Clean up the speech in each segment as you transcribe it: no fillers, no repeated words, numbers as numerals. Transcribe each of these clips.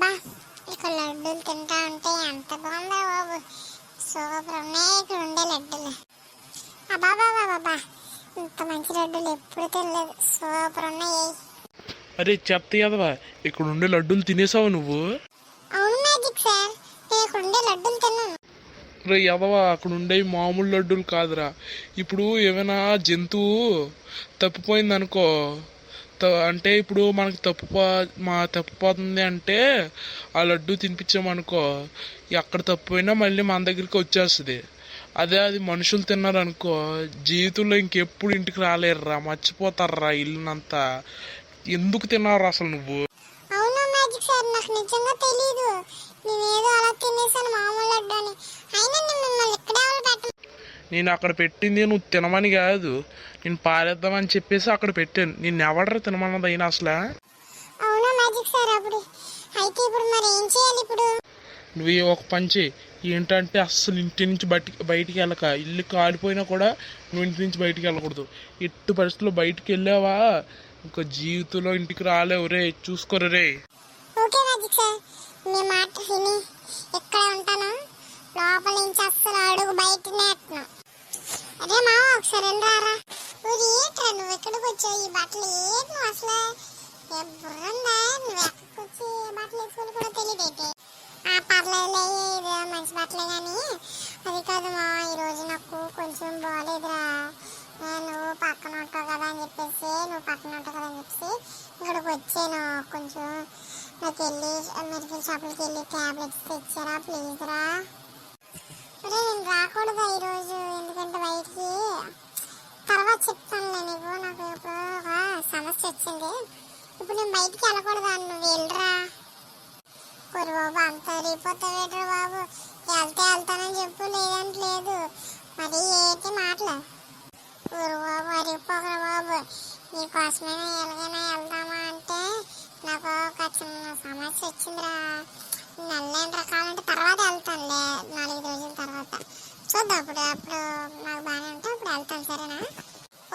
బా ఇక్కడ లడ్డూలు తింటా ఉంటే ఎంత బాగుందో బాబు. సూపర్ ఉన్నాయి ఇక్కడ ఉండే లడ్డూలు. అబ్బా బాబా బాబా, ఇంత మంచి లడ్డూలు ఎప్పుడు తినలేదు. సూపర్ ఉన్నాయి. అరే చెప్తా కదవా, ఇక్కడ ఉండే లడ్డూలు తినేసావు నువ్వు? అవును మ్యాజిక్ సార్, నేను ఇక్కడ ఉండే లడ్డూలు తిన్నాను. రే యదవా, అక్కడ ఉండే మామూలు లడ్డూలు కాదురా. ఇప్పుడు ఏమైనా జంతువు తప్పిపోయింది అనుకో, అంటే ఇప్పుడు మనకి తప్పిపోతుంది అంటే ఆ లడ్డు తినిపించామనుకో, ఎక్కడ తప్పిపోయినా మళ్ళీ మన దగ్గరికి వచ్చేస్తుంది. అదే అది మనుషులు తిన్నారనుకో, జీవితంలో ఇంకెప్పుడు ఇంటికి రాలేరురా, మర్చిపోతారా ఇల్లునంతా. ఎందుకు తిన్నారా అసలు నువ్వు? అవునా మ్యాజిక్ సార్, నాకు నిజంగా తెలీదు. నేనేదో అలా తినేసాను మామూలు లడ్డు అని. అయినా మిమ్మల్ని ఇక్కడే పెట్టను. నేను అక్కడ పెట్టింది నువ్వు తినమని కాదు, నేను పారేద్దామని చెప్పేసి అక్కడ పెట్టాను. నేను ఎవడరా తినమన్నది అయినా అసలు? అవునా మ్యాజిక్ సార్, అప్పుడు అయితే ఇప్పుడు మరి ఏం చేయాలి ఇప్పుడు? నువ్వు ఒక పని చేయి, ఏంటంటే అస్సలు ఇంటి నుంచి బయటికి వెళ్ళక. ఇల్లు కాలిపోయినా కూడా నువ్వు ఇంటి నుంచి బయటికి వెళ్ళకూడదు. ఎట్టు పరిస్థితుల్లో బయటికి వెళ్ళావా ఇంకా జీవితంలో ఇంటికి రాలేవు రే, చూసుకోరు రే. ఓకే మ్యాజిక్ సార్, మీ మాట విని ఎక్కడ ఉంటాను, లోపల నుంచి అస్సలు అడుగు బయటనే ఎట్టను. అదే మావ, ఒకసారి రారా. ఏంట్రా నువ్వు ఎక్కడికి వచ్చావు? ఈ బట్టలు ఏంటి నువ్వు అసలు? బుర్రందా, నువ్వు ఎక్కడికి వచ్చి బట్టలు వేసుకుని కూడా తెలియదైతే. పర్లేదులే, ఇది మంచి బట్టలే కానీ అది కాదు మా, ఈరోజు నాకు కొంచెం బాగాలేదురా. నువ్వు పక్కన ఉంటావు కదా అని చెప్పేసి ఇక్కడికి వచ్చాను. కొంచెం నాకు వెళ్ళి మెడికల్ షాప్కి వెళ్ళి ట్యాబ్లెట్స్ తెచ్చారా ప్లీజ్ రా. అరే నేను రాకూడదా ఈరోజు, ఎందుకంటే బయటికి తర్వాత చెప్తానులే నీకు. నాకు ఇప్పుడు ఒక సమస్య వచ్చింది, ఇప్పుడు నేను బయటికి వెళ్ళకూడదా, నువ్వు వెళ్ళరా. ఒరు బాబు, అంత రిపోతావేట్రా బాబు, వెళ్తానని చెప్పు, లేదంటే లేదు. మరి ఏంటి మాటలు? ఒరు బాబు అరిపోకరా బాబు, నీకోసమైనా ఎలాగైనా వెళ్దామా అంటే నాకు ఒక చిన్న సమస్య వచ్చిందిరా. నెలలేని రకాలంటే తర్వాత వెళ్తానులే, 4 రోజుల తర్వాత చూద్దాం. అప్పుడు నాకు బాగానే ఉంటే అప్పుడు వెళ్తాను, సరేనా?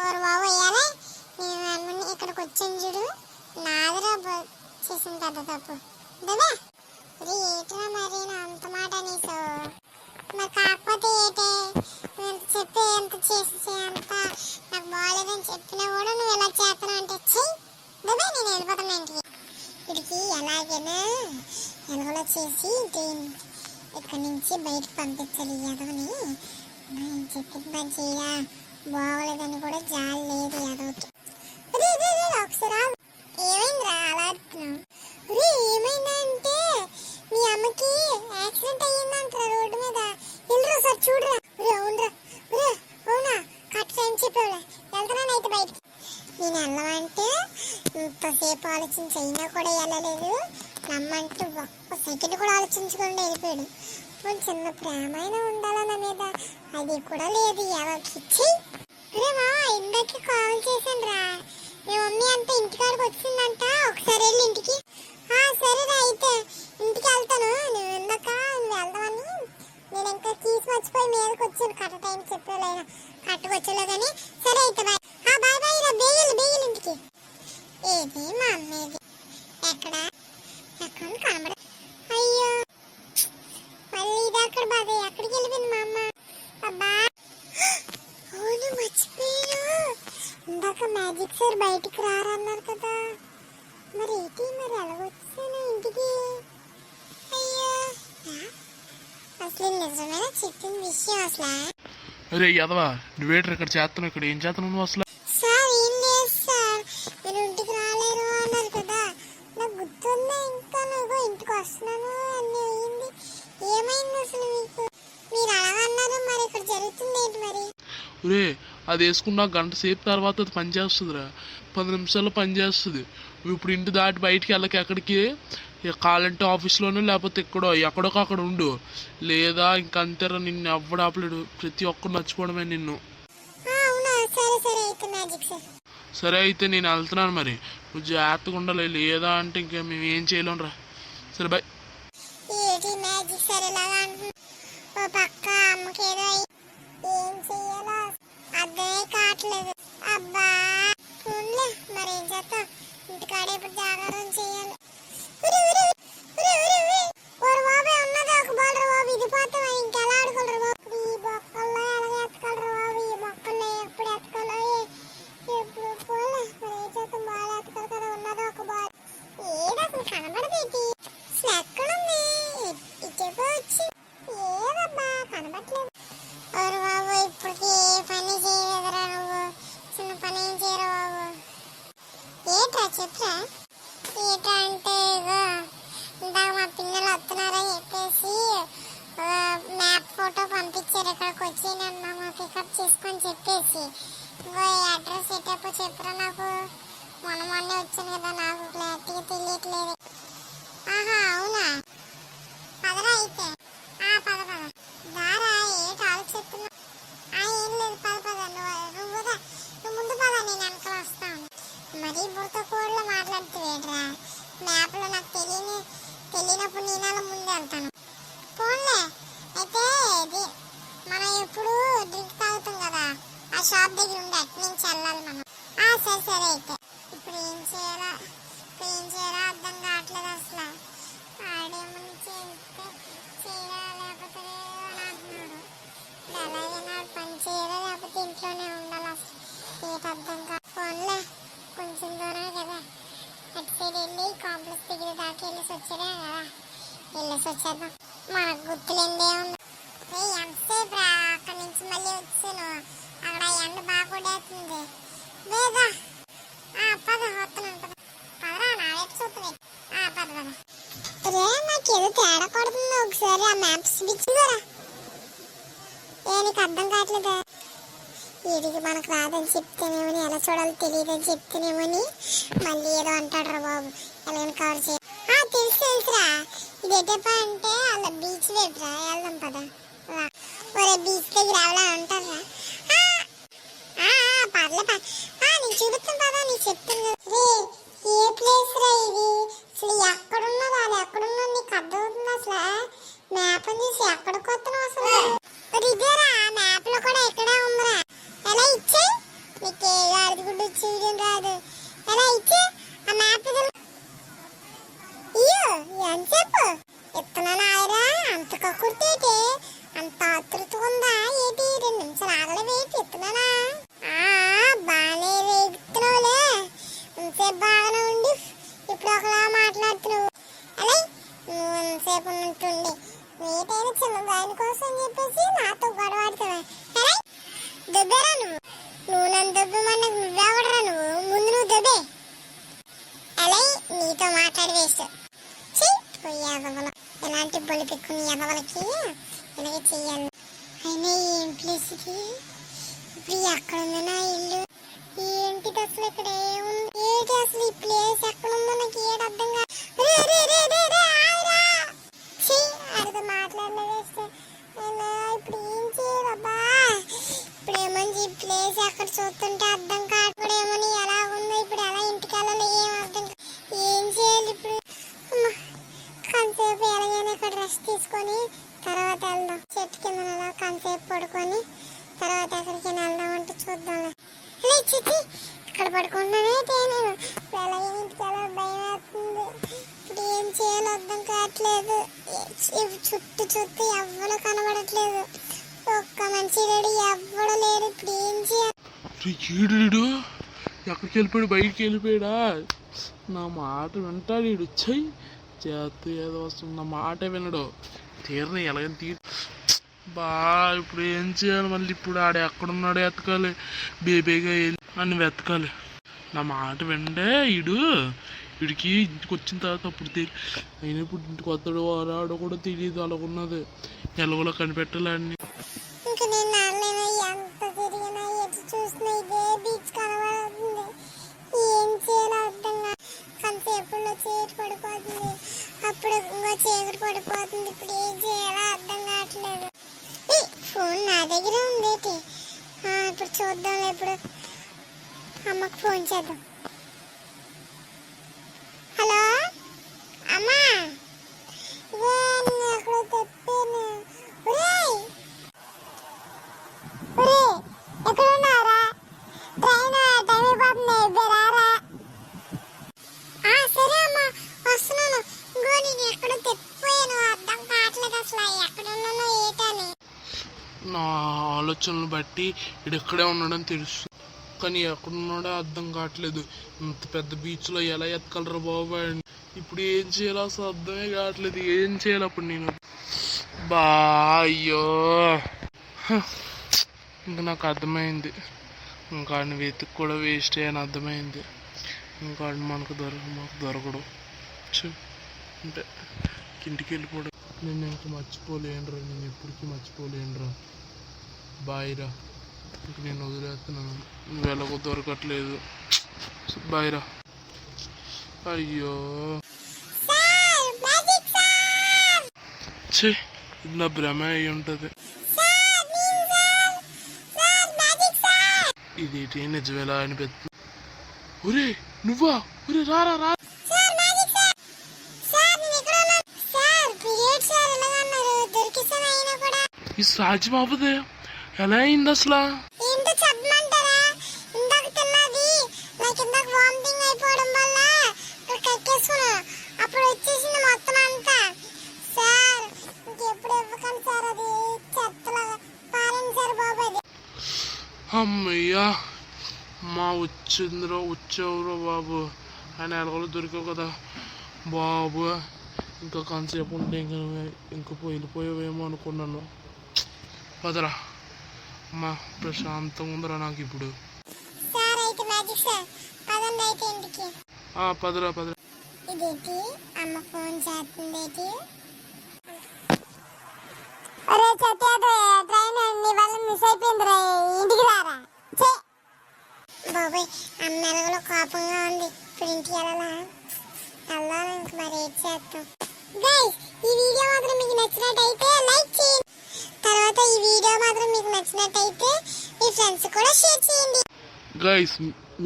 ఓరు బాబు వేయాలి, నేను ఇక్కడికి వచ్చాను చూడు, నాదిరా చేసిన పెద్ద తప్పు కదా. మరి ఏటిరా మరి నా అంత మాట అనేసావు? మరి కాకపోతే ఏటే, ఎంత చెప్పి ఎంత చేసి అంత నాకు బాగాలేదని చెప్పినా కూడా నువ్వు ఎలా చేస్తాను అంటే చెయ్యి కదా, నేను వెళ్ళిపోతాను ఇంటికి. వీడికి ఎలాగైనా ఎలాగోలా చేసి ఇక్కడి నుంచి బయటకు పంపించాలి ఎదవని. చెప్పిన పని చేయరా, బాగోలేదని కూడా జాలి లేదు ఎదవకి. ఒకసారి ఏమైందిరా అలా అడుగుతున్నావు? ఏమైందా అంటే మీ అమ్మకి యాక్సిడెంట్ అయ్యిందంటారా రోడ్డు మీద, వెళ్ళరా సార్ చూడరా. అవునరా, అవునా కరెక్ట్ టైం చెప్పావులే, వెళ్తున్నానైతే బయటికి. నేను వెళ్ళమంటే ఇంతసేపు ఆలోచించి అయినా కూడా వెళ్ళలేదు. నమ్మంటూ ఒక్క సెకండ్ కూడా ఆలోచించకుండా వెళ్ళిపోయాడు. ఇప్పుడు చిన్న ప్రేమ అయినా ఉండాలా నా మీద, అది కూడా లేదు. ఎవరికిచ్చి ఇందాక కాల్ చేశాను రా, మీ మమ్మీ అంతా ఇంటికాడికి వచ్చిందంట, ఒకసారి వెళ్ళి ఇంటికి. సరేరా అయితే ఇంటికి వెళ్తాను. నువ్వు ఇందాక నువ్వు వెళ్దామని నేను ఇంకా కీస్ మర్చిపోయి మీదకి వచ్చాను. కరెక్ట్ టైం చెప్పలేనా, కరెక్ట్గా వచ్చేలో కానీ. సరే అయితే బాయ్. బాయ్ బాయ్ రా, బేయలు ఇంటికి. ఏది మా అమ్మేది ఎక్కడ కనబడ? అయ్యో మళ్ళీ ఇది అక్కడ బాగా ఎక్కడికి వెళ్ళిపోయింది మా అమ్మ? అబ్బా అవును మర్చిపోయాను, ఇందాక మ్యాజిక్ సార్ బయటికి రారన్నారు కదా, మరి ఏంటి మరి ఎలాగొచ్చాను ఇంటికి? అయ్యో అసలు నిజమేనా చెప్పిన విషయం అసలు? అరే యదవా, నువ్వేట్రా ఇక్కడ చేస్తున్నావు? ఇక్కడ ఏం చేస్తున్నావు నువ్వు అసలు? సార్ ఏం లేదు సార్, మీరు ఇంటికి రాలేరు అన్నారు కదా, నాకు గుర్తుందా ఇంకా నువ్వు ఇంటికి వస్తున్నాను అన్నీ అయ్యింది. ఏమైంది అసలు మీకు? మీరు అలాగన్నారు, మరి ఇక్కడ జరుగుతుంది ఏంటి మరి? ఒరే అది వేసుకున్న గంట సేపు తర్వాత అది పనిచేస్తుందిరా, 10 నిమిషాల్లో పనిచేస్తుంది. నువ్వు ఇప్పుడు ఇంటి దాటి బయటికి వెళ్ళక ఎక్కడికి, కావాలంటే ఆఫీస్లోనూ లేకపోతే ఎక్కడో అక్కడ ఉండు, లేదా ఇంకంతేరా, నిన్ను ఎవ్వడు ఆపలేడు. ప్రతి ఒక్కరు మర్చిపోవడమే నిన్ను. సరే అయితే నేను వెళ్తున్నాను, మరి నువ్వు జాగ్రత్తగా ఉండాలి, లేదా అంటే ఇంకా మేము ఏం చేయలేం రా. సరే బాయ్. ఏం చెయ్యాలో అర్థమే కావట్లేదు. అబ్బా మరి ఏం చేస్తాం, ఇంటికాడే ఇప్పుడు జాగారం చేయాలి. ఫోటో పంపించారు ఇక్కడికి వచ్చి నన్ను పికప్ చేసుకొని చెప్పేసి. ఇంకో ఈ అడ్రస్ ఎటప్పు చెప్పురా నాకు, మొన్నే వచ్చాను కదా, నాకు క్లారిటీగా తెలియట్లేదు. ఆహా అవునా, పదరా అయితే. పద పద దారా, ఏంటి ఆలోచిస్తున్నా? ఏం లేదు, పద నువ్వు ముందు పద, నేను వెనకాల వస్తాను. మరీ బుర్రతో కోడ్లో మాట్లాడుతువేట్రా, మ్యాప్లో నాకు తెలియనప్పుడు నేను అలా ముందు వెళ్తాను. ఫోన్లే అయితే ఇది మనం ఎప్పుడు డ్రింక్ తాగుతాం కదా, ఆ షాప్ దగ్గర ఉండి అటు నుంచి వెళ్ళాలి మనం. సరే అయితే ఇప్పుడు ఏం చేయాలా అర్థం కావట్లేదు అసలు. ఆడేమని చేస్తే చేయరా లేకపోతే అని అంటున్నాడు. ఎలాగైనా పని చేయరా లేకపోతే ఇంట్లోనే ఉండాలి, అసలు ఏటి అర్థం కాదు. ఫోన్లే కొంచెం దూరం కదా, అటు సైడ్ వెళ్ళి కాంప్లెక్స్ దగ్గర దాకా వెళ్ళేసి వచ్చారా కదా, వెళ్ళేసి వచ్చేద్దాం. మనకు గుర్తులేందే ఉంది. ఎంతసేపు రా, అక్కడి నుంచి మళ్ళీ వచ్చాను, అక్కడ ఎండ బాగా కొడేస్తుంది. లేదా పద వస్తున్నాను, పదరా నా వైపు చూస్తుంది. పద రే, నాకేదో తేడా కొడుతుంది. ఒకసారి ఆ మ్యాప్స్ బిచ్చిందరా, నీకు అర్థం కావట్లేదా? వీడికి మనకు రాదని చెప్తేనేమని, ఎలా చూడాలో తెలియదని చెప్తేనేమని మళ్ళీ ఏదో అంటాడు రా బాబు. ఎలాగైనా కవర్ చేయ. తెలుసురా, ఇది ఎటప్ప అంటే అలా బీచ్ వైపురా, వెళ్దాం పద. ఒరే బీచ్ దగ్గర ఎవరా అంటారా? పర్లే నేను చూపిస్తాను పదా, నీకు చెప్తాను. రే ఏ ప్లేస్ రా ఇది, అసలు ఎక్కడున్నదో అది ఎక్కడున్నదో నీకు అర్థమవుతుంది? అసలు మ్యాప్ చూసి ఎక్కడికి వస్తున్నావు అసలు? ఇదేరా మ్యాప్ లో కూడా ఎక్కడే ఉందిరా. ఎలా ఇచ్చే నీకు అడుగుడు చేయడం రాదు, ఎలా ఇచ్చే ఆ మ్యాప్ ఎంతసేపు ఎత్తున్నాను ఆయరా, అంత కక్కుర్తేటి, అంత ఆతృత ఉందా ఏంటి? 2 నిమిషాలు ఆగలే వేసి ఎత్తున్నానా? బాగానే వేగుతున్నావులే, ఇంతసేపు బాగానే ఉండి ఇప్పుడు ఒకలా మాట్లాడుతున్నావు. అలా నువ్వు ఇంతసేపు ఉన్నట్టుండి నీటైనా చిన్న దాని కోసం అని చెప్పేసి నాతో గొడవాడుతావా? అలా దెబ్బరా నువ్వు నన్ను దెబ్బమన్నా నువ్వెవడరా? ముందు నువ్వు దెబ్బే. అలా నీతో మాట్లాడి వేస్ట్ ఎదవలు, ఇలాంటి బొలి పెట్టుకుని ఎదవలకి ఇలాగే చెయ్యాలి. అయినా ఏం ప్లేస్కి ఇప్పుడు ఎక్కడ ఉంది నా ఇల్లు? ఏంటిది అసలు, ఇక్కడ ఏముంది? ఏంటి అసలు ఈ ప్లేస్ ఎక్కడ ఉందో నాకు ఏడు అర్థం కాదు. అడిగితే మాట్లాడలేదు. ఇప్పుడు ఏం చేయాలబ్బా? ఇప్పుడు ఏమని ఈ ప్లేస్ ఎక్కడ చూస్తుంటే అర్థం కాకూడేమని, ఎలా ఉందో ఇప్పుడు, ఎలా ఇంటికి వెళ్ళాలి ఏం అర్థం కాదు. ఏం చేయాలి ఇప్పుడు? కొంతసేపు ఎలాగైనా ఇక్కడ రెస్ట్ తీసుకొని తర్వాత వెళ్దాం. చెట్టు కింద అలా కొంతసేపు పడుకొని తర్వాత ఎక్కడికి వెళ్దాం అంటే చూద్దాంలే. చిచ్చి ఇక్కడ పడుకుంటున్నానే నేను, ఎలాగైనా ఇంటికి వెళ్ళాలి, భయం వేస్తుంది. ఇప్పుడు ఏం చేయాలో అర్థం కావట్లేదు. చుట్టూ ఎవ్వరు కనబడట్లేదు, ఒక్క మంచి రెడీ ఎవ్వడు లేరు. ఇప్పుడు ఏం చేయాలి? ఎక్కడికి వెళ్ళిపోయాడు? బయటికి వెళ్ళిపోయాడా? నా మాట వింటాడు వీడు. వచ్చాయి చేతి ఏదో వస్తుంది, నా మాట వినడు. తీరని ఎలాగని ఇప్పుడు ఏం చేయాలి? మళ్ళీ ఇప్పుడు ఆడ ఎక్కడున్నాడో వెతకాలి, బేబీగా వెళ్ళి అని వెతకాలి. నా మాట విండే వీడికి ఇంటికి వచ్చిన తర్వాత అప్పుడు అయినా ఇప్పుడు ఇంటికి వస్తాడు రాడో కూడా తెలియదు, అలాగున్నది. ఎలాగోలా కనిపెట్టాలి అన్ని. ఇంకా నేను ఎంత తిరిగినా ఎటు చూసినా ఇదే బీచ్ కనబడుతుంది. ఏం చేయాలో అర్థం కాదు. కొంతసేపులో చీకటి పడిపోతుంది, అప్పుడు ఇంకో చీకటి పడిపోతుంది. ఇప్పుడు ఏం చేయాలో అర్థం కావట్లేదు. ఫోన్ నా దగ్గర ఉంది. ఇప్పుడు చూద్దాం, ఇప్పుడు అమ్మకు ఫోన్ చేద్దాం. హలో అమ్మా, ఎక్కడో తెప్పాను. ఎక్కడ ఉన్నారా? ట్రైన్ టైం అయిపోతుంది, రారా? సరే అమ్మా వస్తున్నాను. ఇంకో నేను ఎక్కడో తెప్పిపోయాను, అర్థం కావట్లేదు అసలు ఎక్కడ ఉన్నానో ఏటని. నా ఆలోచనలు బట్టి వీడు ఎక్కడే ఉన్నాడని తెలుసు, కానీ ఎక్కడున్నాడో అర్థం కావట్లేదు. ఇంత పెద్ద బీచ్లో ఎలా ఎత్తగలరా బాబు? ఇప్పుడు ఏం చేయాలో అసలు అర్థమే కావట్లేదు. ఏం చేయాలి అప్పుడు నేను? అయ్యో, ఇంకా నాకు అర్థమైంది. ఇంకా నువ్వు వెతికి కూడా వేస్ట్ అని అర్థమైంది. ఇంకా మాకు దొరకడు అంటే ఇంటికి వెళ్ళిపోవడం. నేను ఇంక మర్చిపోలేనురా, నేను ఎప్పటికీ మర్చిపోలేనురా. బాయ్ రా, ఇంక నేను వదిలేస్తున్నాను, నువ్వు ఎలాగో దొరకట్లేదు. బాయ్ రా. అయ్యో సార్ మ్యాజిక్ సార్ ఛే, ఇది నా భ్రమ అయి ఉంటుంది. సార్ నేను సార్ సార్ మ్యాజిక్ సార్ ఇది నిజమేలా అనిపిస్తుంది. ఒరే నువ్వా? ఒరే రారా రా. సార్ మ్యాజిక్ సార్ సార్ నేను ఎక్కడ ఉన్నాను సార్ క్రియేట్ సార్ ఎలాగన్నారు దొరికిస్తాను అయినా కూడా ఈ సాధ్యం అవ్వదే, ఎలా అయింది అసలు? ఏంటో చెప్పమంటారా ఇందాక తిన్నది నాకు ఇందాక వామిటింగ్ అయిపోవడం వల్ల ఇక్కడ కక్కేసుకున్నా అప్పుడు వచ్చేసింది మొత్తం అంతా సార్ ఇంకెప్పుడు ఇవ్వకండి సార్ అది చెత్తలాగా పారండి సార్ బాబు అది అమ్మయ్యా, మా వచ్చేవరో బాబు. ఆయన ఎలాగో దొరికావు కదా బాబు. ఇంకా కాసేపు ఉంటే ఇంకా వెళ్ళిపోయావేమో అనుకున్నాను. పదరా అమ్మా, ప్రశాంతంగా ఉందిరా నాకు ఇప్పుడు. సార్ అయితే మ్యాజిక్ సార్ పదండి అయితే ఇంటికి పదరా పదరా. ఇదేంటి అమ్మ ఫోన్ చేస్తుంది అరే సత్యాద్రి ట్రైన్ నీ వల్ల మిస్ అయిపోయింది ఇంటికి రారా బాబాయ్ అమ్మ ఎలాగో కోపంగా ఉంది ఇప్పుడు ఇంటికి వెళ్ళాలి ఇంక మరి ఏం చేస్తాం గైస్ ఈ వీడియో మాత్రం మీకు నచ్చినట్టయితే లైక్ చేయండి తర్వాత ఈ వీడియో మాత్రం మీకు నచ్చినట్టయితే మీ ఫ్రెండ్స్ కూడా షేర్ చేయండి గైస్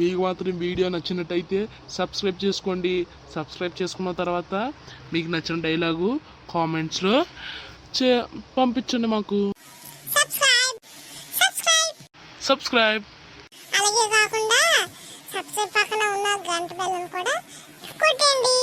మీకు మాత్రం వీడియో నచ్చినట్టయితే సబ్స్క్రైబ్ చేసుకోండి. సబ్స్క్రైబ్ చేసుకున్న తర్వాత మీకు నచ్చిన డైలాగు కామెంట్స్లో పంపించండి మాకు. సబ్స్క్రైబ్ అలాగే కాకుండా సబ్స్క్రైబ్ పక్కన ఉన్న గంట బెల్లం కూడా కొట్టండి.